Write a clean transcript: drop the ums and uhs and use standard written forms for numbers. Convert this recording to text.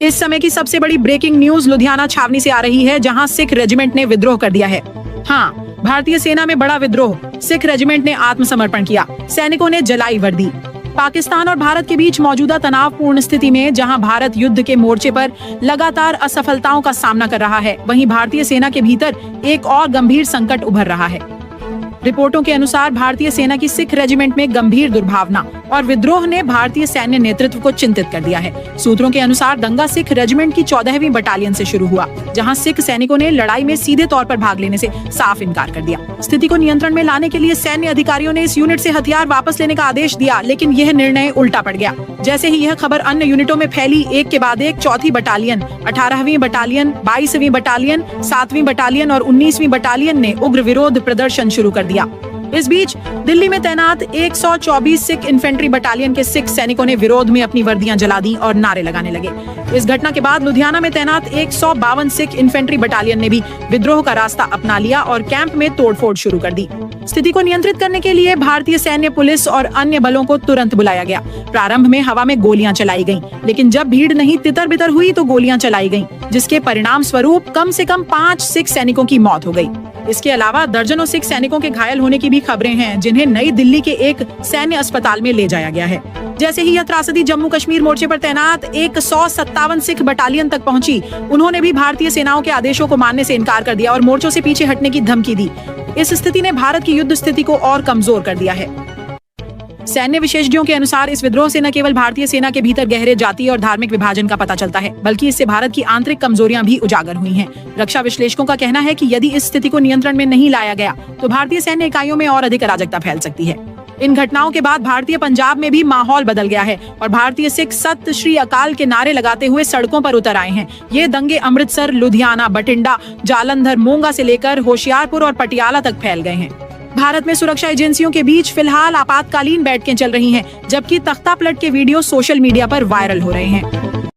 इस समय की सबसे बड़ी ब्रेकिंग न्यूज लुधियाना छावनी से आ रही है, जहां सिख रेजिमेंट ने विद्रोह कर दिया है। हाँ, भारतीय सेना में बड़ा विद्रोह, सिख रेजिमेंट ने आत्मसमर्पण किया, सैनिकों ने जलाई वर्दी। पाकिस्तान और भारत के बीच मौजूदा तनावपूर्ण स्थिति में जहां भारत युद्ध के मोर्चे पर लगातार असफलताओं का सामना कर रहा है, वहीं भारतीय सेना के भीतर एक और गंभीर संकट उभर रहा है। रिपोर्टों के अनुसार भारतीय सेना की सिख रेजिमेंट में गंभीर दुर्भावना और विद्रोह ने भारतीय सैन्य नेतृत्व को चिंतित कर दिया है। सूत्रों के अनुसार दंगा सिख रेजिमेंट की 14वीं बटालियन से शुरू हुआ, जहां सिख सैनिकों ने लड़ाई में सीधे तौर पर भाग लेने से साफ इनकार कर दिया। स्थिति को नियंत्रण में लाने के लिए सैन्य अधिकारियों ने इस यूनिट से हथियार वापस लेने का आदेश दिया, लेकिन यह निर्णय उल्टा पड़ गया। जैसे ही यह खबर अन्य यूनिटों में फैली, एक के बाद एक चौथी बटालियन, 18वीं बटालियन, 22वीं बटालियन, 7वीं बटालियन और 19वीं बटालियन ने उग्र विरोध प्रदर्शन शुरू कर दिया। इस बीच दिल्ली में तैनात 124 सिख इन्फेंट्री बटालियन के सिख सैनिकों ने विरोध में अपनी वर्दियां जला दी और नारे लगाने लगे। इस घटना के बाद लुधियाना में तैनात 152 सिख इन्फेंट्री बटालियन ने भी विद्रोह का रास्ता अपना लिया और कैंप में तोड़फोड़ शुरू कर दी। स्थिति को नियंत्रित करने के लिए भारतीय सैन्य, पुलिस और अन्य बलों को तुरंत बुलाया गया। प्रारंभ में हवा में गोलियां चलाई गईं, लेकिन जब भीड़ नहीं तितर बितर हुई तो गोलियां चलाई गईं, जिसके परिणाम स्वरूप कम से कम 5 सिख सैनिकों की मौत हो गई। इसके अलावा दर्जनों सिख सैनिकों के घायल होने की भी खबरें हैं, जिन्हें नई दिल्ली के एक सैन्य अस्पताल में ले जाया गया है। जैसे ही यह त्रासदी जम्मू कश्मीर मोर्चे पर तैनात 157 सिख बटालियन तक पहुंची, उन्होंने भी भारतीय सेनाओं के आदेशों को मानने से इनकार कर दिया और मोर्चों से पीछे हटने की धमकी दी। इस स्थिति ने भारत की युद्ध स्थिति को और कमजोर कर दिया है। सैन्य विशेषज्ञों के अनुसार इस विद्रोह से न केवल भारतीय सेना के भीतर गहरे जातीय और धार्मिक विभाजन का पता चलता है, बल्कि इससे भारत की आंतरिक कमजोरियां भी उजागर हुई हैं। रक्षा विश्लेषकों का कहना है कि यदि इस स्थिति को नियंत्रण में नहीं लाया गया तो भारतीय सैन्य इकाइयों में और अधिक अराजकता फैल सकती है। इन घटनाओं के बाद भारतीय पंजाब में भी माहौल बदल गया है और भारतीय सिख सत श्री अकाल के नारे लगाते हुए सड़कों पर उतर आए हैं। ये दंगे अमृतसर, लुधियाना, बठिंडा, जालंधर, मोंगा से लेकर होशियारपुर और पटियाला तक फैल गए हैं। भारत में सुरक्षा एजेंसियों के बीच फिलहाल आपातकालीन बैठकें चल रही हैं, जबकि तख्तापलट के वीडियो सोशल मीडिया पर वायरल हो रहे हैं।